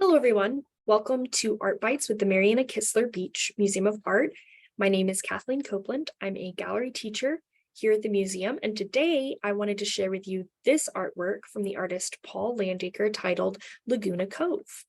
Hello, everyone. Welcome to Art Bytes with the Marianna Kistler Beach Museum of Art. My name is Kathleen Copeland. I'm a gallery teacher here at the museum, and today I wanted to share with you this artwork from the artist Paul Landacre titled Laguna Cove.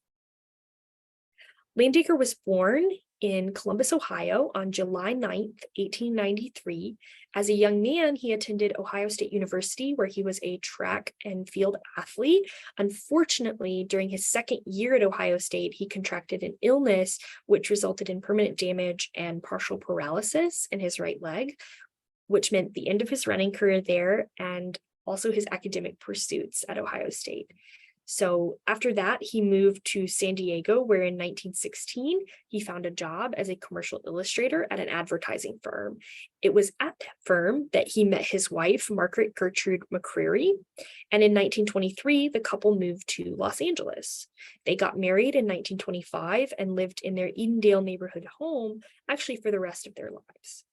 Landacre was born in Columbus, Ohio on July 9th, 1893. As a young man, he attended Ohio State University, where he was a track and field athlete. Unfortunately, during his second year at Ohio State, he contracted an illness, which resulted in permanent damage and partial paralysis in his right leg, which meant the end of his running career there and also his academic pursuits at Ohio State. So after that, he moved to San Diego, where in 1916, he found a job as a commercial illustrator at an advertising firm. It was at that firm that he met his wife, Margaret Gertrude McCreary. And in 1923, the couple moved to Los Angeles. They got married in 1925 and lived in their Edendale neighborhood home, actually for the rest of their lives.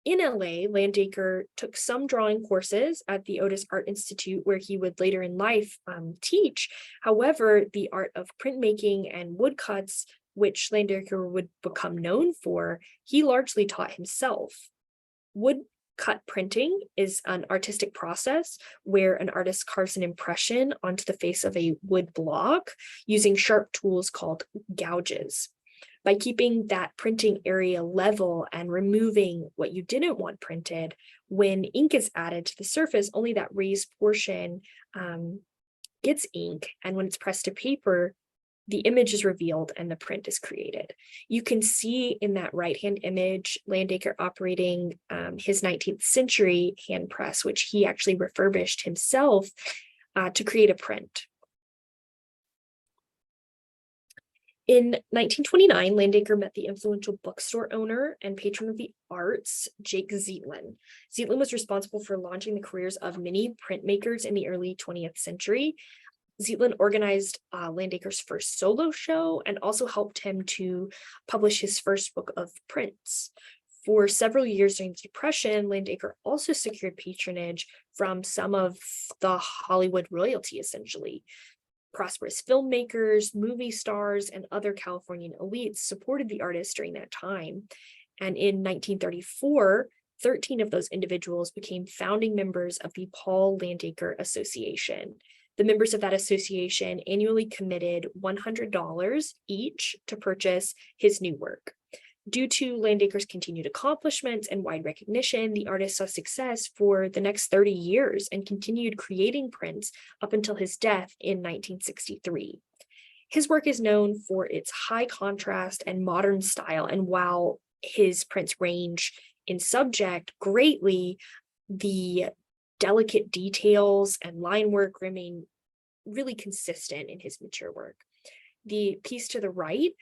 In LA, Landacre took some drawing courses at the Otis Art Institute, where he would later in life teach. However, the art of printmaking and woodcuts, which Landacre would become known for, he largely taught himself. Woodcut printing is an artistic process where an artist carves an impression onto the face of a wood block using sharp tools called gouges. By keeping that printing area level and removing what you didn't want printed, when ink is added to the surface, only that raised portion gets ink. And when it's pressed to paper, the image is revealed and the print is created. You can see in that right-hand image, Landacre operating his 19th century hand press, which he actually refurbished himself to create a print. In 1929, Landacre met the influential bookstore owner and patron of the arts, Jake Zeitlin. Zeitlin was responsible for launching the careers of many printmakers in the early 20th century. Zeitlin organized Landacre's first solo show and also helped him to publish his first book of prints. For several years during the Depression, Landacre also secured patronage from some of the Hollywood royalty, essentially. Prosperous filmmakers, movie stars, and other Californian elites supported the artist during that time. And in 1934, 13 of those individuals became founding members of the Paul Landacre Association. The members of that association annually committed $100 each to purchase his new work. Due to Landacre's continued accomplishments and wide recognition, the artist saw success for the next 30 years and continued creating prints up until his death in 1963. His work is known for its high contrast and modern style, and while his prints range in subject greatly, the delicate details and line work remain really consistent in his mature work. The piece to the right,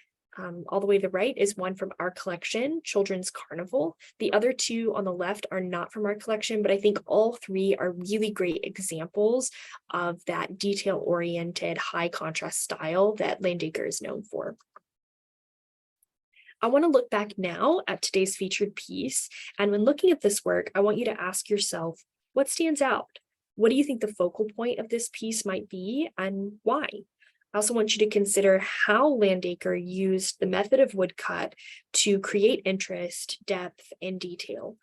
all the way to the right, is one from our collection, Children's Carnival. The other two on the left are not from our collection, but I think all three are really great examples of that detail-oriented, high-contrast style that Landacre is known for. I want to look back now at today's featured piece, and when looking at this work, I want you to ask yourself, what stands out? What do you think the focal point of this piece might be, and why? I also want you to consider how Landacre used the method of woodcut to create interest, depth, and detail.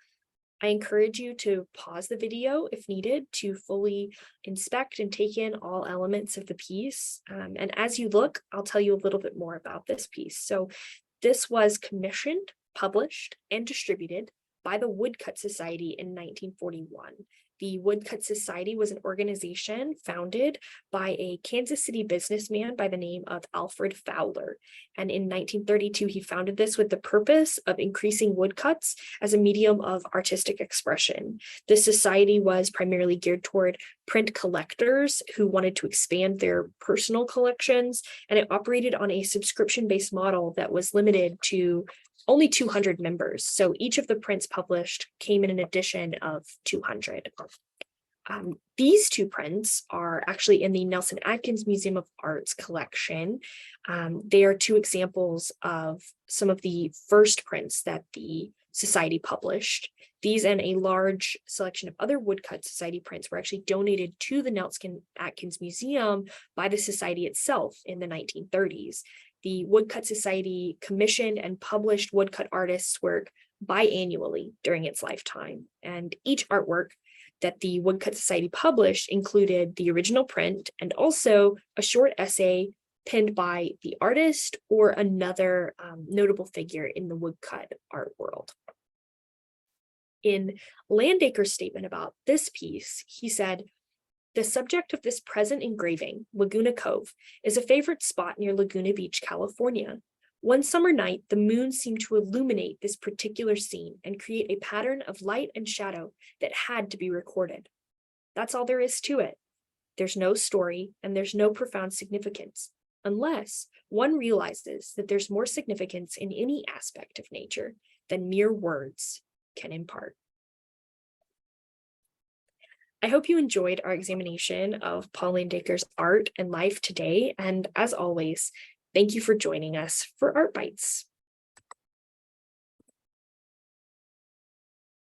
I encourage you to pause the video if needed to fully inspect and take in all elements of the piece. And as you look, I'll tell you a little bit more about this piece. So this was commissioned, published, and distributed by the Woodcut Society in 1941. The Woodcut Society was an organization founded by a Kansas City businessman by the name of Alfred Fowler. And in 1932, he founded this with the purpose of increasing woodcuts as a medium of artistic expression. This society was primarily geared toward print collectors who wanted to expand their personal collections, and it operated on a subscription-based model that was limited to only 200 members. So each of the prints published came in an edition of 200. These two prints are actually in the Nelson Atkins Museum of Art's collection. They are two examples of some of the first prints that the Society published. These and a large selection of other Woodcut Society prints were actually donated to the Nelson Atkins Museum by the Society itself in the 1930s. The Woodcut Society commissioned and published woodcut artists' work biannually during its lifetime, and each artwork that the Woodcut Society published included the original print and also a short essay penned by the artist or another notable figure in the woodcut art world. In Landacre's statement about this piece, he said, "The subject of this present engraving, Laguna Cove, is a favorite spot near Laguna Beach, California. One summer night, the moon seemed to illuminate this particular scene and create a pattern of light and shadow that had to be recorded. That's all there is to it. There's no story and there's no profound significance, unless one realizes that there's more significance in any aspect of nature than mere words can impart." I hope you enjoyed our examination of Paul Landacre's art and life today, and as always, thank you for joining us for Art Bytes.